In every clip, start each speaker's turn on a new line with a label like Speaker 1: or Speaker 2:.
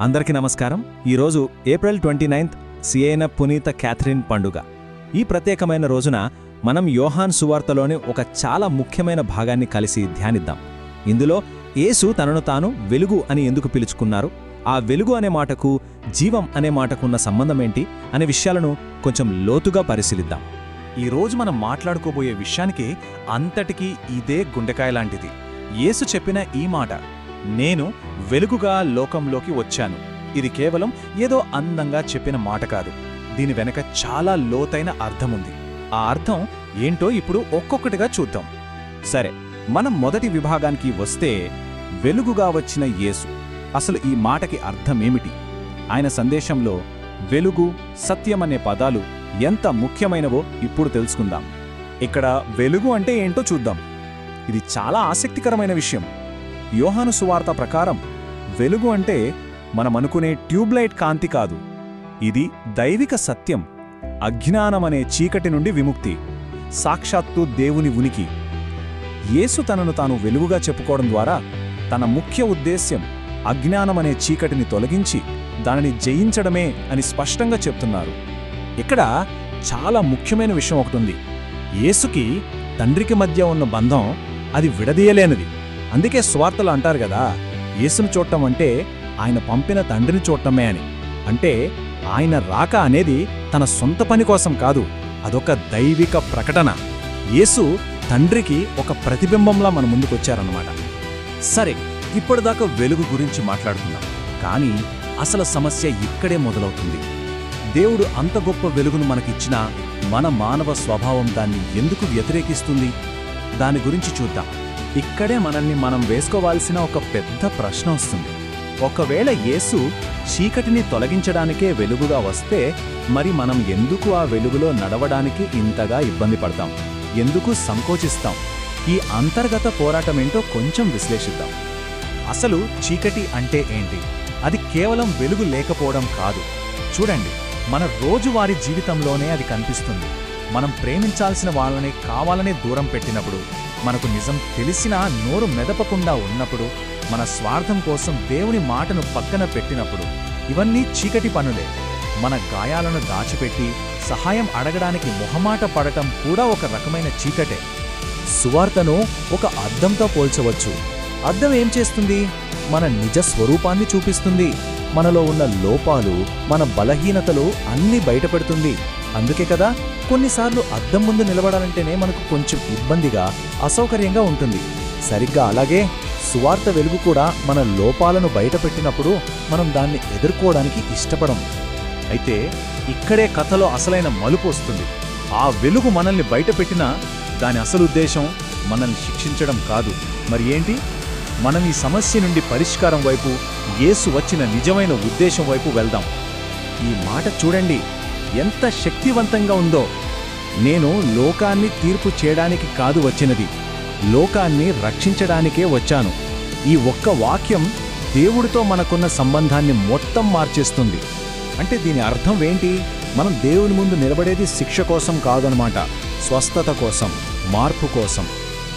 Speaker 1: అందరికీ నమస్కారం. ఈరోజు ఏప్రిల్ 29 సియైన పునీత క్యాథరిన్ పండుగ. ఈ ప్రత్యేకమైన రోజున మనం యోహాన్ సువార్తలోని ఒక చాలా ముఖ్యమైన భాగాన్ని కలిసి ధ్యానిద్దాం. ఇందులో యేసు తనను తాను వెలుగు అని ఎందుకు పిలుచుకున్నారు, ఆ వెలుగు అనే మాటకు జీవం అనే మాటకున్న సంబంధమేంటి అనే విషయాలను కొంచెం లోతుగా పరిశీలిద్దాం.
Speaker 2: ఈరోజు మనం మాట్లాడుకోబోయే విషయానికి అంతటికీ ఇదే గుండెకాయ లాంటిది. యేసు చెప్పిన ఈ మాట, నేను వెలుగుగా లోకంలోకి వచ్చాను, ఇది కేవలం ఏదో అందంగా చెప్పిన మాట కాదు. దీని వెనక చాలా లోతైన అర్థముంది. ఆ అర్థం ఏంటో ఇప్పుడు ఒక్కొక్కటిగా చూద్దాం.
Speaker 3: సరే, మనం మొదటి విభాగానికి వస్తే, వెలుగుగా వచ్చిన యేసు. అసలు ఈ మాటకి అర్థమేమిటి? ఆయన సందేశంలో వెలుగు, సత్యమనే పదాలు ఎంత ముఖ్యమైనవో ఇప్పుడు తెలుసుకుందాం.
Speaker 2: ఇక్కడ వెలుగు అంటే ఏంటో చూద్దాం. ఇది చాలా ఆసక్తికరమైన విషయం. యోహాను సువార్త ప్రకారం వెలుగు అంటే మనమనుకునే ట్యూబ్లైట్ కాంతి కాదు. ఇది దైవిక సత్యం, అజ్ఞానమనే చీకటి నుండి విముక్తి, సాక్షాత్తు దేవుని ఉనికి. యేసు తనను తాను వెలుగుగా చెప్పుకోవడం ద్వారా తన ముఖ్య ఉద్దేశ్యం అజ్ఞానమనే చీకటిని తొలగించి దానిని జయించడమే అని స్పష్టంగా చెప్తున్నారు.
Speaker 3: ఇక్కడ చాలా ముఖ్యమైన విషయం ఒకటుంది. యేసుకి తండ్రికి మధ్య ఉన్న బంధం అది విడదీయలేనిది. అందుకే సువార్తలు అంటారు కదా, యేసును చూడటం అంటే ఆయన పంపిన తండ్రిని చూడటమే అని. అంటే ఆయన రాక అనేది తన సొంత పని కోసం కాదు, అదొక దైవిక ప్రకటన. యేసు తండ్రికి ఒక ప్రతిబింబంలా మన ముందుకొచ్చారన్నమాట.
Speaker 1: సరే, ఇప్పటిదాకా వెలుగు గురించి మాట్లాడుకున్నాం, కానీ అసలు సమస్య ఇక్కడే మొదలవుతుంది. దేవుడు అంత గొప్ప వెలుగును మనకిచ్చినా మన మానవ స్వభావం దాన్ని ఎందుకు వ్యతిరేకిస్తుంది? దాని గురించి చూద్దాం.
Speaker 2: ఇక్కడే మనల్ని మనం వేసుకోవాల్సిన ఒక పెద్ద ప్రశ్న వస్తుంది. ఒకవేళ యేసు చీకటిని తొలగించడానికే వెలుగుగా వస్తే, మరి మనం ఎందుకు ఆ వెలుగులో నడవడానికి ఇంతగా ఇబ్బంది పడతాం? ఎందుకు సంకోచిస్తాం? ఈ అంతర్గత పోరాటమేంటో కొంచెం విశ్లేషిద్దాం. అసలు చీకటి అంటే ఏంటి? అది కేవలం వెలుగు లేకపోవడం కాదు. చూడండి, మన రోజువారీ జీవితంలోనే అది కనిపిస్తుంది. మనం ప్రేమించాల్సిన వాళ్ళని కావాలనే దూరం పెట్టినప్పుడు, మనకు నిజం తెలిసినా నోరు మెదపకుండా ఉన్నప్పుడు, మన స్వార్థం కోసం దేవుని మాటను పక్కన పెట్టినప్పుడు, ఇవన్నీ చీకటి పనులే. మన గాయాలను దాచిపెట్టి సహాయం అడగడానికి మొహమాట పడటం కూడా ఒక రకమైన చీకటే. సువార్తను ఒక అద్దంతో పోల్చవచ్చు. అద్దం ఏం చేస్తుంది? మన నిజ స్వరూపాన్ని చూపిస్తుంది. మనలో ఉన్న లోపాలు, మన బలహీనతలు అన్నీ బయటపెడుతుంది. అందుకే కదా కొన్నిసార్లు అద్దం ముందు నిలబడాలంటేనే మనకు కొంచెం ఇబ్బందిగా, అసౌకర్యంగా ఉంటుంది. సరిగ్గా అలాగే సువార్త వెలుగు కూడా మన లోపాలను బయటపెట్టినప్పుడు మనం దాన్ని ఎదుర్కోవడానికి ఇష్టపడం. అయితే ఇక్కడే కథలో అసలైన మలుపు వస్తుంది. ఆ వెలుగు మనల్ని బయటపెట్టినా దాని అసలు ఉద్దేశం మనల్ని శిక్షించడం కాదు. మరి ఏంటి? మనం ఈ సమస్య నుండి పరిష్కారం వైపు, యేసు వచ్చిన నిజమైన ఉద్దేశం వైపు వెళ్దాం. ఈ మాట చూడండి, ఎంత శక్తివంతంగా ఉందో. నేను లోకాన్ని తీర్పు చేయడానికి కాదు వచ్చినది, లోకాన్ని రక్షించడానికే వచ్చాను. ఈ ఒక్క వాక్యం దేవుడితో మనకున్న సంబంధాన్ని మొత్తం మార్చేస్తుంది. అంటే దీని అర్థం ఏంటి? మనం దేవుని ముందు నిలబడేది శిక్ష కోసం కాదనమాట, స్వస్థత కోసం, మార్పు కోసం.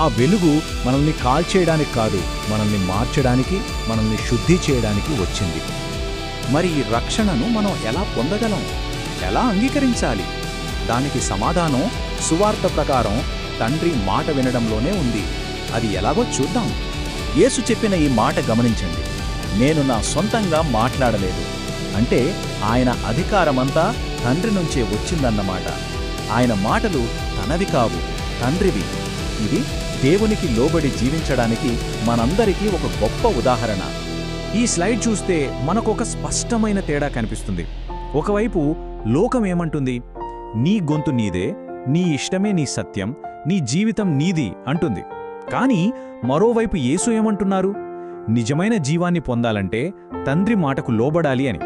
Speaker 2: ఆ వెలుగు మనల్ని కాల్చేయడానికి కాదు, మనల్ని మార్చడానికి, మనల్ని శుద్ధి చేయడానికి వచ్చింది. మరి ఈ రక్షణను మనం ఎలా పొందగలం? ఎలా అంగీకరించాలి? దానికి సమాధానం సువార్త ప్రకారం తండ్రి మాట వినడంలోనే ఉంది. అది ఎలాగో చూద్దాం. యేసు చెప్పిన ఈ మాట గమనించండి. నేను నా సొంతంగా మాట్లాడలేదు అంటే ఆయన అధికారమంతా తండ్రి నుంచే వచ్చిందన్నమాట. ఆయన మాటలు తనవి కావు, తండ్రివి. ఇది దేవునికి లోబడి జీవించడానికి మనందరికీ ఒక గొప్ప ఉదాహరణ. ఈ స్లైడ్ చూస్తే మనకొక స్పష్టమైన తేడా కనిపిస్తుంది. ఒకవైపు లోకం ఏమంటుంది? నీ గొంతు నీదే, నీ ఇష్టమే నీ సత్యం, నీ జీవితం నీది అంటుంది. కానీ మరోవైపు యేసు ఏమంటున్నారు? నిజమైన జీవాన్ని పొందాలంటే తండ్రి మాటకు లోబడాలి అని.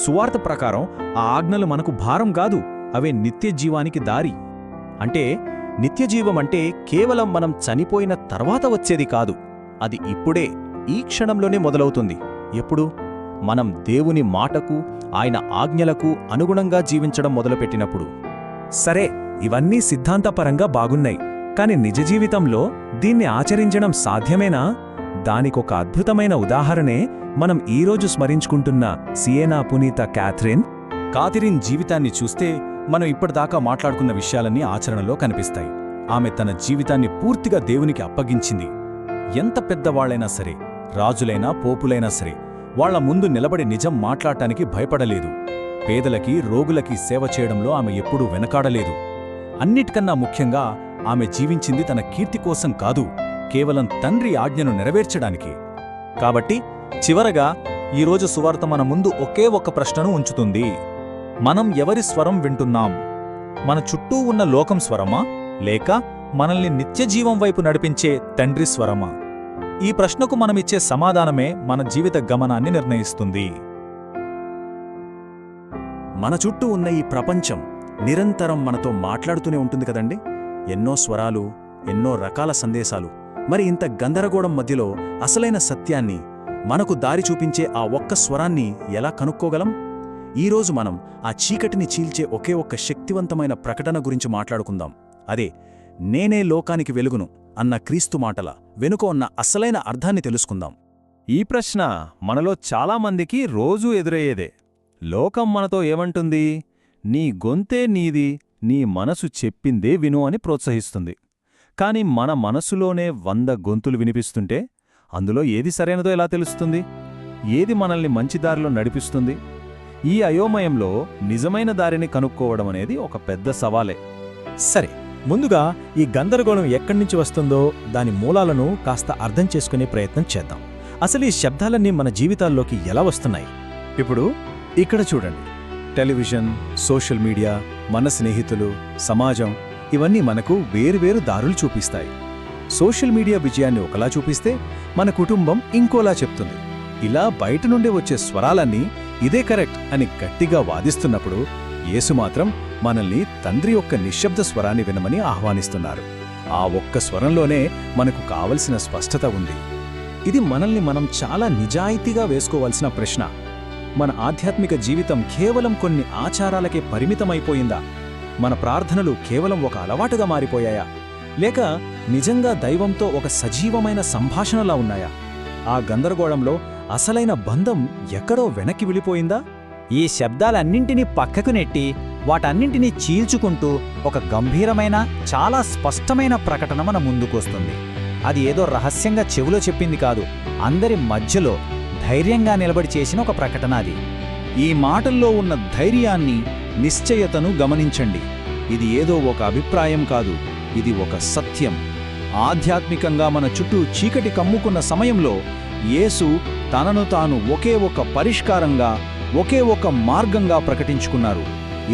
Speaker 2: సువార్త ప్రకారం ఆ ఆజ్ఞలు మనకు భారం కాదు, అవే నిత్య జీవానికి దారి. అంటే నిత్యజీవం అంటే కేవలం మనం చనిపోయిన తర్వాత వచ్చేది కాదు, అది ఇప్పుడే, ఈ క్షణంలోనే మొదలవుతుంది. ఎప్పుడు? మనం దేవుని మాటకు, ఆయన ఆజ్ఞలకు అనుగుణంగా జీవించడం మొదలుపెట్టినప్పుడు.
Speaker 3: సరే, ఇవన్నీ సిద్ధాంతపరంగా బాగున్నాయి, కాని నిజ జీవితంలో దీన్ని ఆచరించడం సాధ్యమేనా? దానికొక అద్భుతమైన ఉదాహరణే మనం ఈరోజు స్మరించుకుంటున్న సియేనా పునీత
Speaker 2: కాథరిన్ జీవితాన్ని చూస్తే మనం ఇప్పటిదాకా మాట్లాడుకున్న విషయాలన్నీ ఆచరణలో కనిపిస్తాయి. ఆమె తన జీవితాన్ని పూర్తిగా దేవునికి అప్పగించింది. ఎంత పెద్దవాళ్లైనా సరే, రాజులైనా పోపులైనా సరే, వాళ్ల ముందు నిలబడి నిజం మాట్లాడటానికి భయపడలేదు. పేదలకి, రోగులకి సేవ చేయడంలో ఆమె ఎప్పుడూ వెనకాడలేదు. అన్నిటికన్నా ముఖ్యంగా ఆమె జీవించింది తన కీర్తి కోసం కాదు, కేవలం తండ్రి ఆజ్ఞను నెరవేర్చడానికి.
Speaker 1: కాబట్టి చివరగా ఈరోజు సువార్త మన ముందు ఒకే ఒక్క ప్రశ్నను ఉంచుతుంది. మనం ఎవరి స్వరం వింటున్నాం? మన చుట్టూ ఉన్న లోకం స్వరమా, లేక మనల్ని నిత్యజీవం వైపు నడిపించే తండ్రి స్వరమా? ఈ ప్రశ్నకు మనమిచ్చే సమాధానమే మన జీవిత గమనాన్ని నిర్ణయిస్తుంది.
Speaker 3: మన చుట్టూ ఉన్న ఈ ప్రపంచం నిరంతరం మనతో మాట్లాడుతూనే ఉంటుంది కదండి. ఎన్నో స్వరాలు, ఎన్నో రకాల సందేశాలు. మరి ఇంత గందరగోళం మధ్యలో అసలైన సత్యాన్ని, మనకు దారి చూపించే ఆ ఒక్క స్వరాన్ని ఎలా కనుక్కోగలం? ఈరోజు మనం ఆ చీకటిని చీల్చే ఒకే ఒక్క శక్తివంతమైన ప్రకటన గురించి మాట్లాడుకుందాం. అదే నేనే లోకానికి వెలుగును అన్న క్రీస్తు మాటల వెనుక ఉన్న అసలైన అర్థాన్ని తెలుసుకుందాం.
Speaker 1: ఈ ప్రశ్న మనలో చాలామందికి రోజూ ఎదురయ్యేదే. లోకం మనతో ఏమంటుంది? నీ గొంతే నీది, నీ మనసు చెప్పిందే విను అని ప్రోత్సహిస్తుంది. కాని మన మనసులోనే 100 గొంతులు వినిపిస్తుంటే అందులో ఏది సరైనదో ఎలా తెలుస్తుంది? ఏది మనల్ని మంచి దారిలో నడిపిస్తుంది? ఈ అయోమయంలో నిజమైన దారిని కనుక్కోవడం అనేది ఒక పెద్ద సవాలే.
Speaker 4: సరే, ముందుగా ఈ గందరగోళం ఎక్కడ్నుంచి వస్తుందో దాని మూలాలను కాస్త అర్థం చేసుకునే ప్రయత్నం చేద్దాం. అసలు ఈ శబ్దాలన్నీ మన జీవితాల్లోకి ఎలా వస్తున్నాయి?
Speaker 3: ఇప్పుడు ఇక్కడ చూడండి. టెలివిజన్, సోషల్ మీడియా, మన స్నేహితులు, సమాజం ఇవన్నీ మనకు వేరువేరు దారులు చూపిస్తాయి. సోషల్ మీడియా విజయాన్ని ఒకలా చూపిస్తే మన కుటుంబం ఇంకోలా చెప్తుంది. ఇలా బయట నుండి వచ్చే స్వరాలన్నీ ఇదే కరెక్ట్ అని గట్టిగా వాదిస్తున్నప్పుడు యేసు మాత్రం మనల్ని తండ్రి యొక్క నిశ్శబ్ద స్వరాన్ని వినమని ఆహ్వానిస్తున్నారు. ఆ ఒక్క స్వరంలోనే మనకు కావలసిన స్పష్టత ఉంది.
Speaker 4: ఇది మనల్ని మనం చాలా నిజాయితీగా వేసుకోవాల్సిన ప్రశ్న. మన ఆధ్యాత్మిక జీవితం కేవలం కొన్ని ఆచారాలకే పరిమితమైపోయిందా? మన ప్రార్థనలు కేవలం ఒక అలవాటుగా మారిపోయాయా? లేక నిజంగా దైవంతో ఒక సజీవమైన సంభాషణలా ఉన్నాయా? ఆ గందరగోళంలో అసలైన బంధం ఎక్కడో వెనక్కి వెళ్ళిపోయిందా?
Speaker 5: ఈ శబ్దాలన్నింటినీ పక్కకు నెట్టి వాటన్నింటినీ చీల్చుకుంటూ ఒక గంభీరమైన, చాలా స్పష్టమైన ప్రకటన మన ముందుకొస్తుంది. అది ఏదో రహస్యంగా చెవిలో చెప్పింది కాదు, అందరి మధ్యలో ధైర్యంగా నిలబడి చేసిన ఒక ప్రకటన అది.
Speaker 4: ఈ మాటల్లో ఉన్న ధైర్యాన్ని, నిశ్చయతను గమనించండి. ఇది ఏదో ఒక అభిప్రాయం కాదు, ఇది ఒక సత్యం. ఆధ్యాత్మికంగా మన చుట్టూ చీకటి కమ్ముకున్న సమయంలో యేసు తనను తాను ఒకే ఒక పరిష్కారంగా, ఒకే ఒక మార్గంగా ప్రకటించుకున్నారు.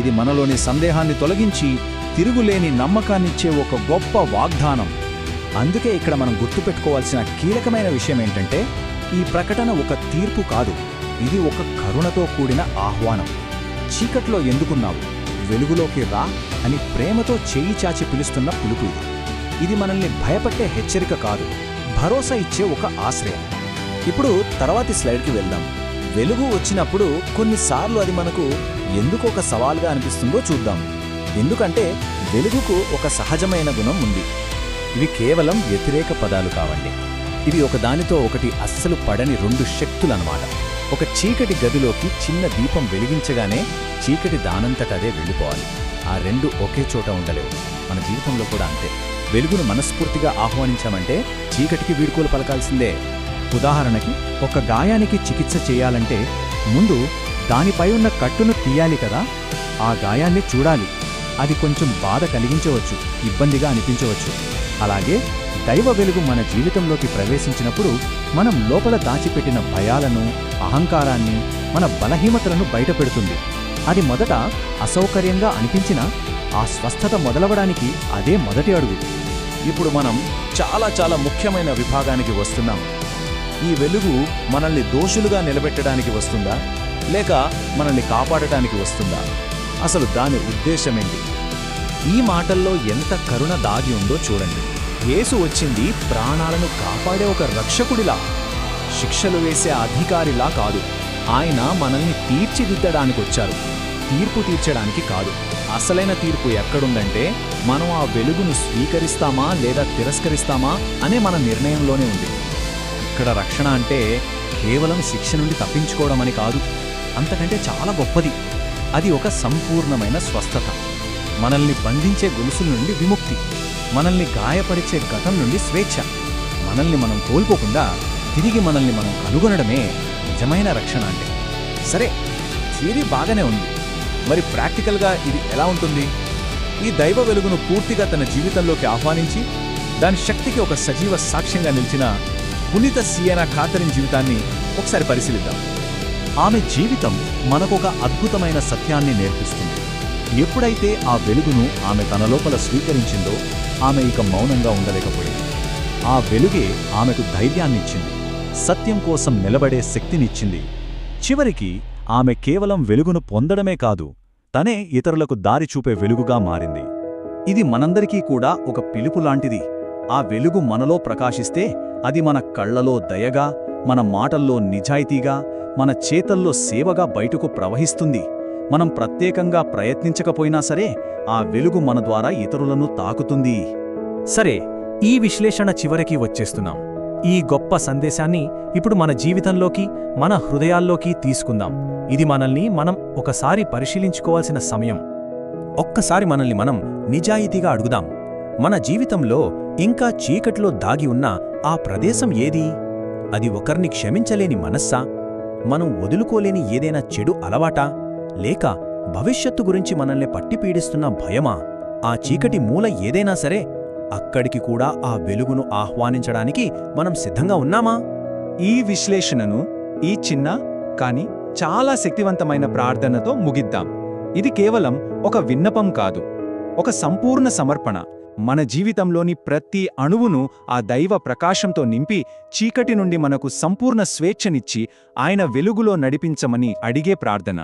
Speaker 4: ఇది మనలోని సందేహాన్ని తొలగించి తిరుగులేని నమ్మకాన్నిచ్చే ఒక గొప్ప వాగ్దానం. అందుకే ఇక్కడ మనం గుర్తుపెట్టుకోవాల్సిన కీలకమైన విషయమేంటంటే, ఈ ప్రకటన ఒక తీర్పు కాదు, ఇది ఒక కరుణతో కూడిన ఆహ్వానం. చీకట్లో ఎందుకున్నావు, వెలుగులోకి రా అని ప్రేమతో చేయి చాచి పిలుస్తున్న పిలుపు ఇది. ఇది మనల్ని భయపట్టే హెచ్చరిక కాదు, భరోసా ఇచ్చే ఒక ఆశ్రయం. ఇప్పుడు తర్వాతి స్లైడ్కి వెళ్దాం. వెలుగు వచ్చినప్పుడు కొన్నిసార్లు అది మనకు ఎందుకు ఒక సవాల్గా అనిపిస్తుందో చూద్దాం. ఎందుకంటే వెలుగుకు ఒక సహజమైన గుణం ఉంది. ఇవి కేవలం వ్యతిరేక పదాలు కావండి. ఇవి ఒకదానితో ఒకటి అస్సలు పడని 2 శక్తులన్నమాట. ఒక చీకటి గదిలోకి చిన్న దీపం వెలిగించగానే చీకటి దానంతటదే వెళ్ళిపోవాలి. ఆ 2 ఒకే చోట ఉండలేవు. మన జీవితంలో కూడా అంతే. వెలుగును మనస్ఫూర్తిగా ఆహ్వానించామంటే చీకటికి వీడ్కోలు పలకాల్సిందే. ఉదాహరణకి, ఒక గాయానికి చికిత్స చేయాలంటే ముందు దానిపై ఉన్న కట్టును తీయాలి కదా. ఆ గాయాన్ని చూడాలి. అది కొంచెం బాధ కలిగించవచ్చు, ఇబ్బందిగా అనిపించవచ్చు. అలాగే దైవ వెలుగు మన జీవితంలోకి ప్రవేశించినప్పుడు మనం లోపల దాచిపెట్టిన భయాలను, అహంకారాన్ని, మన బలహీనతలను బయటపెడుతుంది. అది మొదట అసౌకర్యంగా అనిపించినా ఆ స్వస్థత మొదలవడానికి అదే మొదటి అడుగు. ఇప్పుడు మనం చాలా ముఖ్యమైన విభాగానికి వస్తున్నాం. ఈ వెలుగు మనల్ని దోషులుగా నిలబెట్టడానికి వస్తుందా, లేక మనల్ని కాపాడటానికి వస్తుందా? అసలు దాని ఉద్దేశమేంటి? ఈ మాటల్లో ఎంత కరుణ దాగి ఉందో చూడండి. యేసు వచ్చింది ప్రాణాలను కాపాడే ఒక రక్షకుడిలా, శిక్షలు వేసే అధికారిలా కాదు. ఆయన మనల్ని తీర్చిదిద్దడానికొచ్చారు, తీర్పు తీర్చడానికి కాదు. అసలైన తీర్పు ఎక్కడుందంటే, మనం ఆ వెలుగును స్వీకరిస్తామా లేదా తిరస్కరిస్తామా అనే మన నిర్ణయంలోనే ఉంది.
Speaker 2: ఇక్కడ రక్షణ అంటే కేవలం శిక్ష నుండి తప్పించుకోవడం అని కాదు, అంతకంటే చాలా గొప్పది. అది ఒక సంపూర్ణమైన స్వస్థత. మనల్ని బంధించే గొలుసుల నుండి విముక్తి, మనల్ని గాయపరిచే గతం నుండి స్వేచ్ఛ, మనల్ని మనం కోల్పోకుండా తిరిగి మనల్ని మనం కనుగొనడమే నిజమైన రక్షణ అంటే.
Speaker 3: సరే, థియరీ బాగానే ఉంది. మరి ప్రాక్టికల్గా ఇది ఎలా ఉంటుంది? ఈ దైవ వెలుగును పూర్తిగా తన జీవితంలోకి ఆహ్వానించి దాని శక్తికి ఒక సజీవ సాక్ష్యంగా నిలిచిన పునీత సియేనా కాథరిన్ జీవితాన్ని ఒకసారి పరిశీలిద్దాం.
Speaker 2: ఆమె జీవితం మనకొక అద్భుతమైన సత్యాన్ని నేర్పిస్తుంది. ఎప్పుడైతే ఆ వెలుగును ఆమె తన లోపల స్వీకరించిందో ఆమె ఇక మౌనంగా ఉండలేకపోయింది. ఆ వెలుగే ఆమెకు ధైర్యాన్నిచ్చింది, సత్యం కోసం నిలబడే శక్తినిచ్చింది. చివరికి ఆమె కేవలం వెలుగును పొందడమే కాదు, తనే ఇతరులకు దారి చూపే వెలుగుగా మారింది. ఇది మనందరికీ కూడా ఒక పిలుపు లాంటిది. ఆ వెలుగు మనలో ప్రకాశిస్తే అది మన కళ్లలో దయగా, మన మాటల్లో నిజాయితీగా, మన చేతల్లో సేవగా బయటకు ప్రవహిస్తుంది. మనం ప్రత్యేకంగా ప్రయత్నించకపోయినా సరే ఆ వెలుగు మన ద్వారా ఇతరులను తాకుతుంది.
Speaker 3: సరే, ఈ విశ్లేషణ చివరికి వచ్చేస్తున్నాం. ఈ గొప్ప సందేశాన్ని ఇప్పుడు మన జీవితంలోకి, మన హృదయాల్లోకి తీసుకుందాం. ఇది మనల్ని మనం ఒకసారి పరిశీలించుకోవాల్సిన సమయం. ఒక్కసారి మనల్ని మనం నిజాయితీగా అడుగుదాం. మన జీవితంలో ఇంకా చీకట్లో దాగి ఉన్న ఆ ప్రదేశం ఏది? అది ఒకరిని క్షమించలేని మనస్సా? మనం వదులుకోలేని ఏదైనా చెడు అలవాటా? లేక భవిష్యత్తు గురించి మనల్ని పట్టిపీడిస్తున్న భయమా? ఆ చీకటి మూల ఏదైనా సరే, అక్కడికి కూడా ఆ వెలుగును ఆహ్వానించడానికి మనం సిద్ధంగా ఉన్నామా?
Speaker 4: ఈ విశ్లేషణను ఈ చిన్న కాని చాలా శక్తివంతమైన ప్రార్థనతో ముగిద్దాం. ఇది కేవలం ఒక విన్నపం కాదు, ఒక సంపూర్ణ సమర్పణ. మన జీవితంలోని ప్రతి అణువును ఆ దైవ ప్రకాశంతో నింపి చీకటి నుండి మనకు సంపూర్ణ స్వేచ్ఛనిచ్చి ఆయన వెలుగులో నడిపించమని అడిగే ప్రార్థన.